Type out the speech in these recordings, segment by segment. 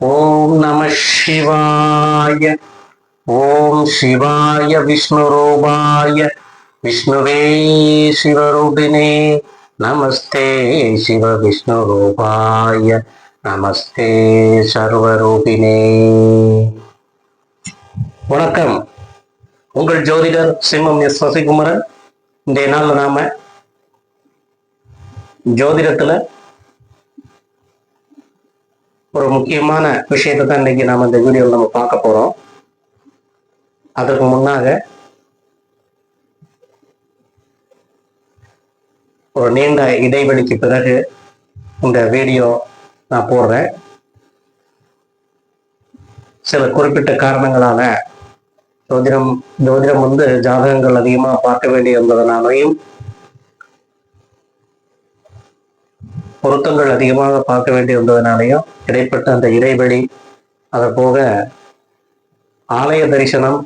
ஓம் நம சிவாய. ஓம் சிவாய விஷ்ணுரூபாய விஷ்ணுவே சிவரூபிணே நமஸ்தே சிவ விஷ்ணுரூபாய நமஸ்தே சர்வரூபிணே. வணக்கம். உங்கள் ஜோதிடர் சிம்மம் எஸ் சசிகுமரன். இன்றைய நாள் நாம ஜோதிடத்துல ஒரு முக்கியமான விஷயத்தை தான் இன்னைக்கு நாம இந்த வீடியோவில் நம்ம பார்க்க போறோம். அதற்கு முன்னாக ஒரு நீண்ட இடைவெளிக்கு பிறகு இந்த வீடியோ நான் போடுறேன். சில குறிப்பிட்ட காரணங்களால ஜோதிடம் வந்து ஜாதகங்கள் அதிகமாக பார்க்க வேண்டி இருந்ததுனாலையும் பொருத்தங்கள் அதிகமாக பார்க்க வேண்டி இருந்ததுனாலையும் இடைப்பட்ட அந்த இடைவெளி, அதை போக ஆலய தரிசனம்,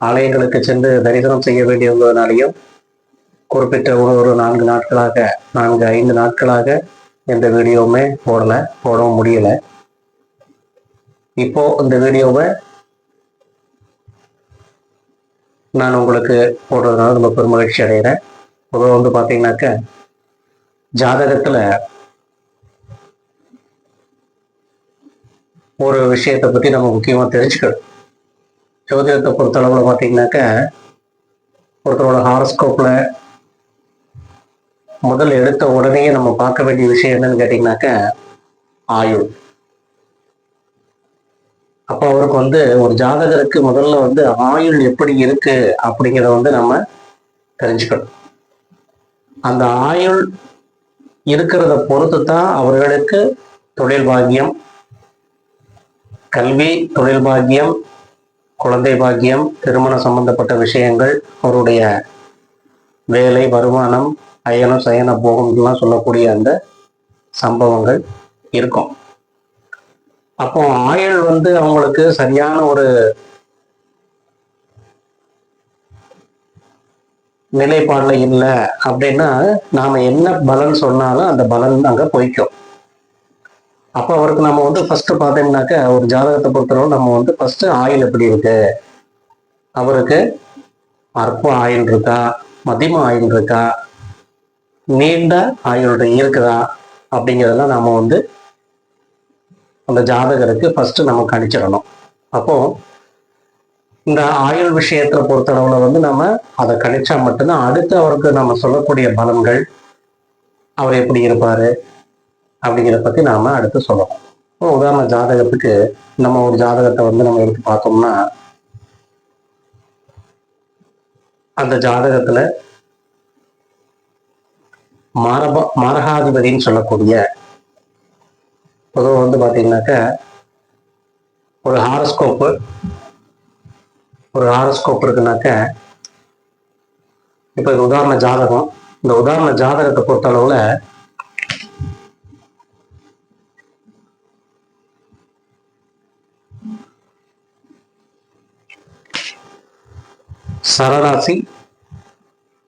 ஆலயங்களுக்கு சென்று தரிசனம் செய்ய வேண்டி இருந்ததுனாலையும் குறிப்பிட்ட ஒரு 4-5 நாட்களாக எந்த வீடியோவுமே போடவும் முடியல. இப்போ இந்த வீடியோவை நான் உங்களுக்கு போடுறதுனால ரொம்ப பெருமகிழ்ச்சி அடைகிறேன். பொதுவாக வந்து பார்த்தீங்கன்னாக்க ஜாதகத்துல ஒரு விஷயத்தை பத்தி நம்ம முக்கியமா தெரிஞ்சுக்கணும். ஜோதிடத்தை பொறுத்தளவுல பார்த்தீங்கன்னாக்க ஒருத்தரோட ஹாரோஸ்கோப்ல முதல் எடுத்த உடனே நம்ம பார்க்க வேண்டிய விஷயம் என்னன்னு கேட்டீங்கன்னாக்க ஆயுள். அப்போ அவருக்கு வந்து ஒரு ஜாதகருக்கு முதல்ல வந்து ஆயுள் எப்படி இருக்கு அப்படிங்கிறத வந்து நம்ம தெரிஞ்சுக்கணும். அந்த ஆயுள் இருக்கிறத பொறுத்து தான் அவர்களுக்கு தொழில் பாக்கியம், கல்வி, தொழில் பாக்கியம், குழந்தை பாக்கியம், திருமணம் சம்பந்தப்பட்ட விஷயங்கள், அவருடைய வேலை, வருமானம், அயனம், சயன போகம் இதெல்லாம் சொல்லக்கூடிய அந்த சம்பவங்கள் இருக்கும். அப்போ ஆயுள் வந்து அவங்களுக்கு சரியான ஒரு நிலைப்பாடுல இல்லை அப்படின்னா நாம என்ன பலன் சொன்னாலும் அந்த பலன் அங்க பொய்க்கும். அப்போ அவருக்கு நம்ம வந்து ஃபர்ஸ்ட் பார்த்தோம்னாக்க ஒரு ஜாதகத்தை பொறுத்தவரை நம்ம வந்து ஃபர்ஸ்ட் ஆயுள் எப்படி இருக்கு, அவருக்கு அற்ப ஆயுள் இருக்கா, மதிம ஆயுள் இருக்கா, நீண்ட ஆயுள் இருக்குதா அப்படிங்கிறதெல்லாம் நாம வந்து அந்த ஜாதகருக்கு ஃபர்ஸ்ட் நம்ம கணிச்சிடணும். அப்போ இந்த ஆயுள் விஷயத்தை பொறுத்தளவுல வந்து நம்ம அதை கணிச்சா மட்டும்தான் அடுத்து அவருக்கு நம்ம சொல்லக்கூடிய பலன்கள், அவர் எப்படி இருப்பாரு அப்படிங்கிறத பத்தி நாம அடுத்து சொல்லணும். உதாரண ஜாதகத்துக்கு நம்ம ஒரு ஜாதகத்தை வந்து நம்ம எடுத்து பார்த்தோம்னா அந்த ஜாதகத்துல மாரகாதிபதினு சொல்லக்கூடிய பொதுவாக வந்து பாத்தீங்கன்னாக்க ஒரு ஹாரோஸ்கோப் இருக்குனாக்க, இப்ப இது உதாரண ஜாதகம். இந்த உதாரண ஜாதகத்தை பொறுத்த அளவுல சரராசி,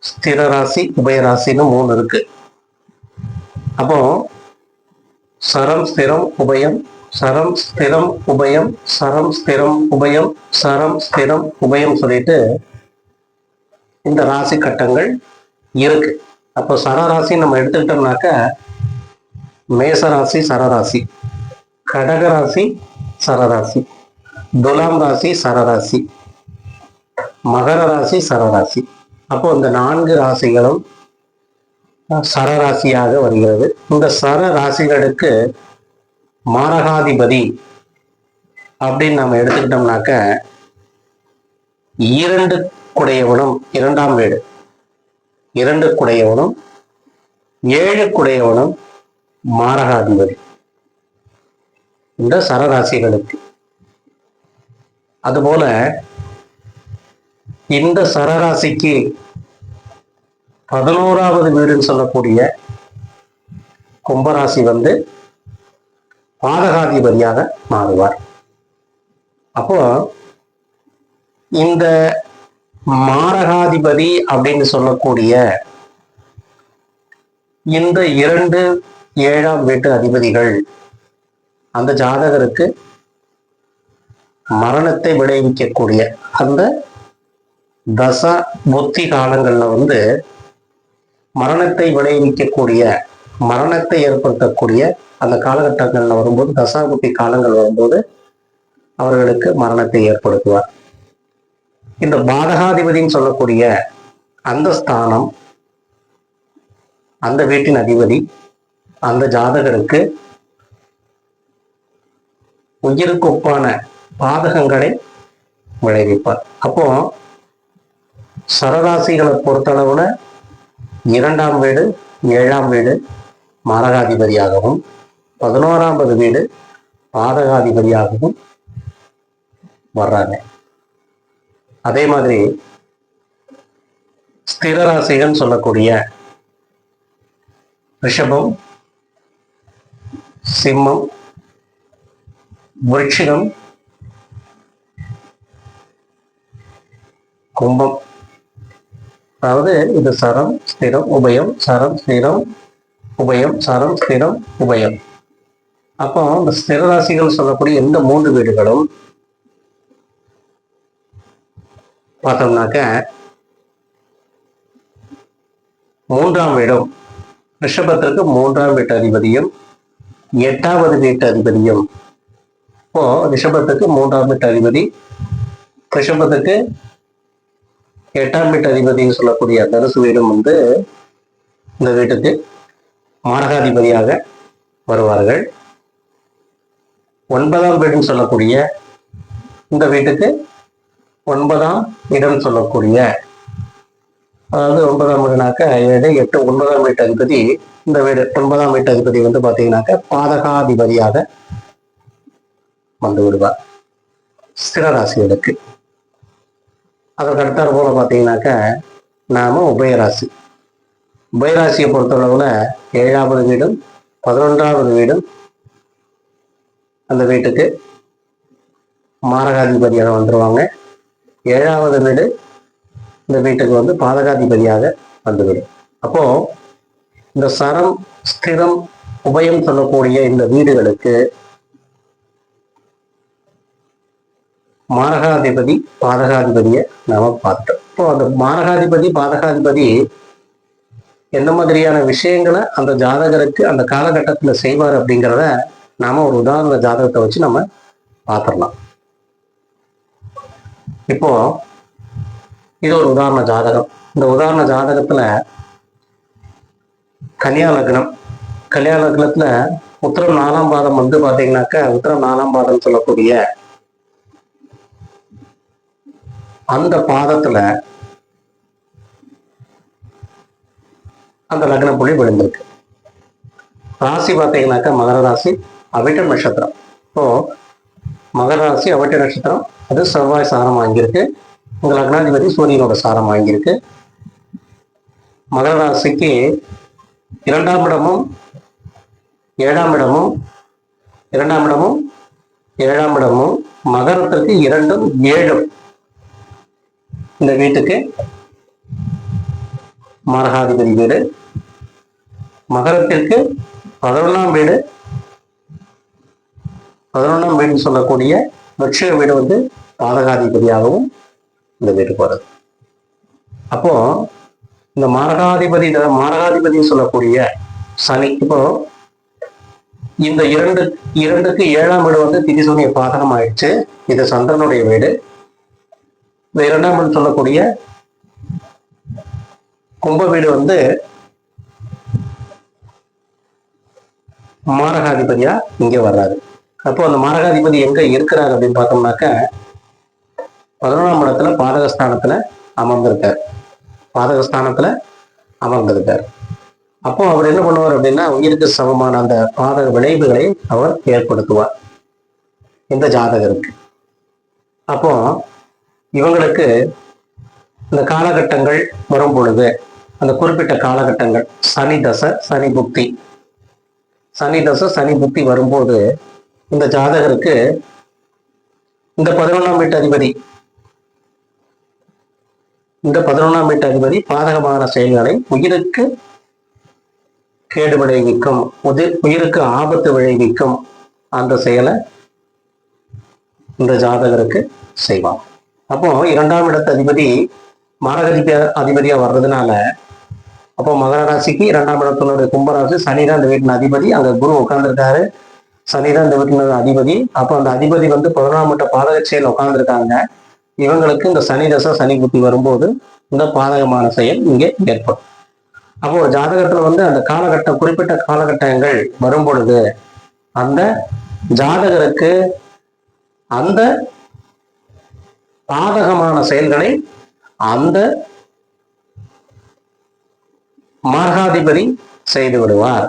ஸ்திரராசி, உபயராசின்னு 3 இருக்கு. அப்போ சரம் ஸ்திரம் உபயம், சரம் ஸ்திரம் உபயம், சரம் ஸ்திரம் உபயம், சரம் ஸ்திரம் உபயம் சொல்லிட்டு இந்த ராசி கட்டங்கள் இருக்கு. அப்போ சரராசி நம்ம எடுத்துக்கிட்டோம்னாக்க மேசராசி சரராசி, கடகராசி சரராசி, துலாம் ராசி சரராசி, மகர ராசி சரராசி. அப்போ இந்த 4 ராசிகளும் சரராசியாக வருகிறது. இந்த சரராசிகளுக்கு மாரகாதிபதி அப்படின்னு நம்ம எடுத்துக்கிட்டோம்னாக்க 2 குடையவனும் 2ஆம் வீடு, 2 குடையவனும் 7 குடையவனும் மாரகாதிபதி இந்த சரராசிகளுக்கு. அதுபோல இந்த சரராசிக்கு 11வது வீடுன்னு சொல்லக்கூடிய கும்பராசி வந்து பாதகாதிபதியாக மாறுவார். அப்போ இந்த மாரகாதிபதி அப்படின்னு சொல்லக்கூடிய இந்த 2 7ஆம் வீட்டு அதிபதிகள் அந்த ஜாதகருக்கு மரணத்தை விளைவிக்கக்கூடிய அந்த தசா புத்தி காலங்கள்ல வந்து மரணத்தை விளைவிக்கக்கூடிய, மரணத்தை ஏற்படுத்தக்கூடிய அந்த காலகட்டங்கள்ல வரும்போது, தசா புத்தி காலங்கள் வரும்போது அவர்களுக்கு மரணத்தை ஏற்படுத்துவார். இந்த பாதகாதிபதினு சொல்லக்கூடிய அந்த ஸ்தானம், அந்த வீட்டின் அதிபதி அந்த ஜாதகருக்கு உயிருக்கு ஒப்பான பாதகங்களை விளைவிப்பார். அப்போ சரராசிகளை பொறுத்தளவுல 2ஆம் வீடு 7ஆம் வீடு மாரகாதிபதியாகவும் 11வது வீடு பாதகாதிபதியாகவும் வர்றாங்க. அதே மாதிரி ஸ்திர ராசிகள் சொல்லக்கூடிய ரிஷபம், சிம்மம், விருச்சிகம், கும்பம், அதாவது இது சரம் ஸ்திரம் உபயம், சரம் ஸ்திரம் உபயம், சரம் ஸ்திரம் உபயம். அப்போ இந்த ஸ்திர ராசிகள் சொல்லக்கூடிய எந்த 3 வீடுகளும் பார்த்தோம்னாக்க 3ஆம் வீடும் ரிஷபத்திற்கு 3ஆம் வீட்டு அதிபதியும் 8வது வீட்டு அதிபதியும். இப்போ ரிஷபத்துக்கு 3ஆம் வீட்டு அதிபதி, ரிஷபத்துக்கு 8ஆம் வீட்டு அதிபதினு சொல்லக்கூடிய தனுசு வீடும் வந்து இந்த வீட்டுக்கு மாரகாதிபதியாக வருவார்கள். 9ஆம் வீடுன்னு சொல்லக்கூடிய இந்த வீட்டுக்கு 9ஆம் இடம் சொல்லக்கூடிய, அதாவது 9ஆம் வீடுனாக்க 7 8 9ஆம் வீட்டு அதிபதி இந்த வீடு 9ஆம் வீட்டு அதிபதி வந்து பாத்தீங்கன்னாக்க பாதகாதிபதியாக வந்து விடுவார் ஸ்திரராசிகளுக்கு. அதற்கு அடுத்தாறு போல பார்த்தீங்கன்னாக்க நாம உபயராசி, உபயராசியை பொறுத்தளவுல 7வது வீடும் 11வது வீடும் அந்த வீட்டுக்கு மாரகாதிபதியாக வந்துடுவாங்க. 7வது வீடு இந்த வீட்டுக்கு வந்து பாதகாதிபதியாக வந்துவிடும். அப்போ இந்த சரம் ஸ்திரம் உபயம் சொல்லக்கூடிய இந்த வீடுகளுக்கு மாரகாதிபதி பாதகாதிபதியை நாம பார்த்தோம். இப்போ அந்த மாரகாதிபதி பாதகாதிபதி எந்த மாதிரியான விஷயங்களை அந்த ஜாதகருக்கு அந்த காலகட்டத்துல செய்வார் அப்படிங்கிறத நாம ஒரு உதாரண ஜாதகத்தை வச்சு நம்ம பார்த்துடலாம். இப்போ இது ஒரு உதாரண ஜாதகம். இந்த உதாரண ஜாதகத்துல கன்னியா லக்னம், கன்னியா லக்னத்துல உத்திரம் 4ஆம் பாதம் வந்து பாத்தீங்கன்னாக்க உத்திரம் 4ஆம் பாதம் சொல்லக்கூடிய அந்த பாதத்துல அந்த லக்ன புள்ளி விழுந்திருக்கு. ராசி பார்த்தீங்கன்னாக்கா மகர ராசி, அவிட்ட நட்சத்திரம். இப்போ மகர ராசி அவிட்ட நட்சத்திரம், அது செவ்வாய் சாரம் வாங்கியிருக்கு. உங்க லக்னாதிபதி சூரியனோட சாரம் வாங்கியிருக்கு. மகர ராசிக்கு 2ஆம் இடமும் 7ஆம் இடமும் 2ஆம் இடமும் 7ஆம் இடமும் மகரத்திற்கு 2ம் 7ம் இந்த வீட்டுக்கு மாரகாதிபதி வீடு. மகரத்திற்கு 11ஆம் வீடு, 11ஆம் வீடுன்னு சொல்லக்கூடிய விருச்சிக வீடு வந்து பாதகாதிபதியாகவும் இந்த வீட்டுக்கு வருது. அப்போ இந்த மாரகாதிபதி சொல்லக்கூடிய சனி, இப்போ இந்த இரண்டுக்கு 7ஆம் வீடு வந்து திதிசூனிய பாதகம் ஆயிடுச்சு. இது சந்திரனுடைய வீடு. இந்த 2ஆம் வீடு சொல்லக்கூடிய கும்ப வீடு வந்து மாரகாதிபதியா இங்க வர்றாரு. அப்போ அந்த மாரகாதிபதி எங்க இருக்கிறார் அப்படின்னு பார்த்தோம்னாக்க 11ஆம் இடத்துல பாதகஸ்தானத்துல அமர்ந்திருக்கார். அப்போ அவர் என்ன பண்ணுவார் அப்படின்னா உயிருக்கு சமமான அந்த பாதக விளைவுகளை அவர் ஏற்படுத்துவார் இந்த ஜாதகருக்கு. அப்போ இவங்களுக்கு இந்த காலகட்டங்கள் வரும் பொழுது, அந்த குறிப்பிட்ட காலகட்டங்கள் சனி தசை சனி புத்தி வரும்போது இந்த ஜாதகருக்கு இந்த 11ஆம் வீட்டு அதிபதி பாதகமான செயல்களை உயிருக்கு கேடு விளைவிக்கும், உயிருக்கு ஆபத்து விளைவிக்கும் அந்த செயலை இந்த ஜாதகருக்கு செய்வான். அப்போ 2ஆம் இடத்து அதிபதி மாரகதிக்க அதிபதியா வர்றதுனால, அப்போ மகர ராசிக்கு 2ஆம் இடத்தினுடைய கும்பராசி, சனி தான் இந்த வீட்டின் அதிபதி, அங்க குரு உட்கார்ந்துருக்காரு, சனி தான் இந்த வீட்டின் அதிபதி. அப்போ அந்த அதிபதி 11ஆம் இட்ட பாதக செயல் உட்கார்ந்துருக்காங்க. இவங்களுக்கு இந்த சனி தசை சனி புத்தி வரும்போது இந்த பாதகமான செயல் இங்கே ஏற்படும். அப்போ ஒரு ஜாதகத்துல அந்த காலகட்டம், குறிப்பிட்ட காலகட்டங்கள் வரும் பொழுது அந்த ஜாதகருக்கு அந்த பாதகமான செயல்களை அந்த மார்காதிபதி செய்து விடுவார்.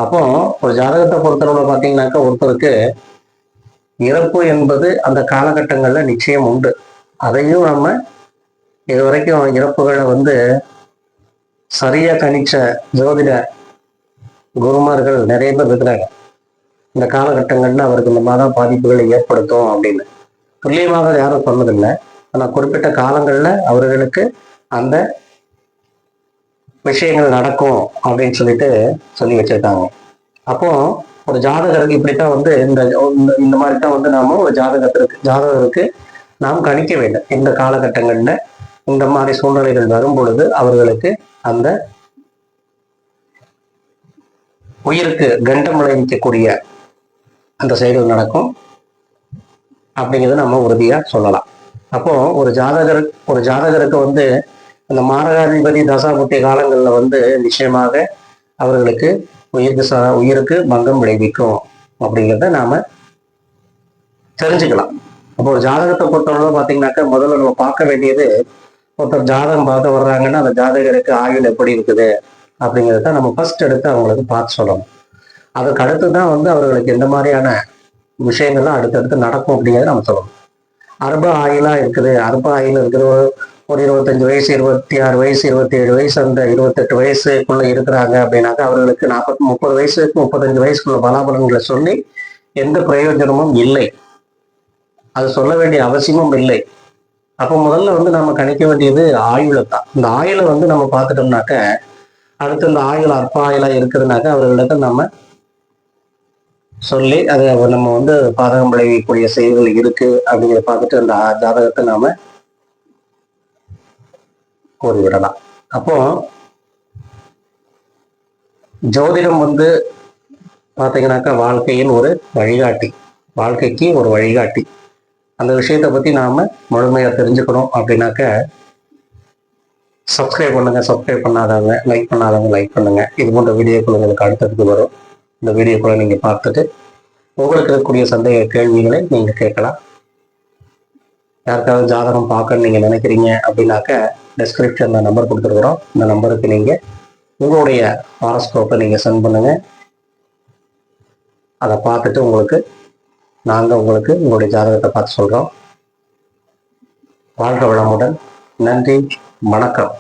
அப்போ ஒரு ஜாதகத்தை பொறுத்தளவுல பாத்தீங்கன்னாக்கா, ஒருத்தருக்கு இறப்பு என்பது அந்த காலகட்டங்கள்ல நிச்சயம் உண்டு. அதையும் நம்ம இதுவரைக்கும் இறப்புகளை சரியா கணிச்ச ஜோதிட குருமார்கள் நிறைய பேர் இருக்கிறாங்க. இந்த காலகட்டங்கள்ல அவருக்கு இந்த மாதிரி பாதிப்புகளை ஏற்படுத்தும் அப்படின்னு துல்லியமாக யாரும் சொன்னதில்லை. ஆனா குறிப்பிட்ட காலங்கள்ல அவர்களுக்கு அந்த விஷயங்கள் நடக்கும் அப்படின்னு சொல்லி வச்சிருக்காங்க. அப்போ ஒரு ஜாதகருக்கு இப்படித்தான் இந்த மாதிரி தான் நாம ஒரு ஜாதகருக்கு நாம் கணிக்க வேண்டும். இந்த காலகட்டங்கள்ல இந்த மாதிரி சூழ்நிலைகள் வரும் பொழுது அவர்களுக்கு அந்த உயிருக்கு கண்டம் விளைவிக்கக்கூடிய அந்த செயல்கள் நடக்கும் அப்படிங்கிறத நம்ம உறுதியா சொல்லலாம். அப்போ ஒரு ஜாதகருக்கு அந்த மாரகாதிபதி தசாபுத்திய காலங்கள்ல நிச்சயமாக அவர்களுக்கு உயிருக்கு பங்கம் விளைவிக்கும் அப்படிங்கிறத நாம தெரிஞ்சுக்கலாம். அப்போ ஒரு ஜாதகத்தை பொறுத்தவரை பாத்தீங்கன்னாக்கா, முதல்ல நம்ம பார்க்க வேண்டியது, ஒருத்தர் ஜாதகம் பார்க்க வர்றாங்கன்னா அந்த ஜாதகருக்கு ஆயுள் எப்படி இருக்குது அப்படிங்கிறத நம்ம ஃபர்ஸ்ட் எடுத்து அவங்களுக்கு பார்த்து சொல்லணும். அதுக்கு அடுத்துதான் அவர்களுக்கு எந்த மாதிரியான விஷயங்கள்லாம் அடுத்தடுத்து நடக்கும் அப்படிங்கிறத நம்ம சொல்லணும். அற்ப ஆயுளா இருக்குது, அற்ப ஆயுள் இருக்கிற ஒரு 25 வயசு, 26 வயசு, 27 வயசு, அந்த 28 வயசுக்குள்ள இருக்கிறாங்க அப்படின்னாக்கா, அவர்களுக்கு 30 வயசுக்கு 35 வயசுக்குள்ள பலாபலன்களை சொல்லி எந்த பிரயோஜனமும் இல்லை. அது சொல்ல வேண்டிய அவசியமும் இல்லை. அப்போ முதல்ல நம்ம கணிக்க வேண்டியது ஆயுளை தான். இந்த ஆயுளை நம்ம பார்த்துட்டோம்னாக்க, அடுத்து இந்த ஆயுள் அற்ப ஆயுளா இருக்குதுனாக்கா அவர்களிடத்தை நம்ம சொல்லி அதை நம்ம பாதகம் விளைவிக்கக்கூடிய செயல்கள் இருக்கு அப்படிங்கிறத பார்த்துட்டு அந்த ஜாதகத்தை நாம கூறிவிடலாம். அப்போ ஜோதிடம் பாத்தீங்கன்னாக்கா வாழ்க்கையின் ஒரு வழிகாட்டி, வாழ்க்கைக்கு ஒரு வழிகாட்டி. அந்த விஷயத்தை பத்தி நாம முழுமையா தெரிஞ்சுக்கணும் அப்படின்னாக்க சப்ஸ்கிரைப் பண்ணுங்க, சப்ஸ்கிரைப் பண்ணாதவங்க லைக் பண்ணாதவங்க லைக் பண்ணுங்க. இது போன்ற வீடியோக்கள் உங்களுக்கு அடுத்தடுத்து வரும். இந்த வீடியோக்களை நீங்க பார்த்துட்டு உங்களுக்கு இருக்கக்கூடிய சந்தேக கேள்விகளை நீங்க கேட்கலாம். யாருக்காவது ஜாதகம் பார்க்கணும்னு நீங்க நினைக்கிறீங்க அப்படின்னாக்க டிஸ்கிரிப்ஷன்ல நம்பர் கொடுத்துருக்குறோம். இந்த நம்பருக்கு நீங்க உங்களுடைய ஹாரோஸ்கோப்பை நீங்க சென்ட் பண்ணுங்க. அதை பார்த்துட்டு நாங்கள் உங்களுக்கு உங்களுடைய ஜாதகத்தை பார்த்து சொல்கிறோம். வாழ்க வளமுடன். நன்றி, வணக்கம்.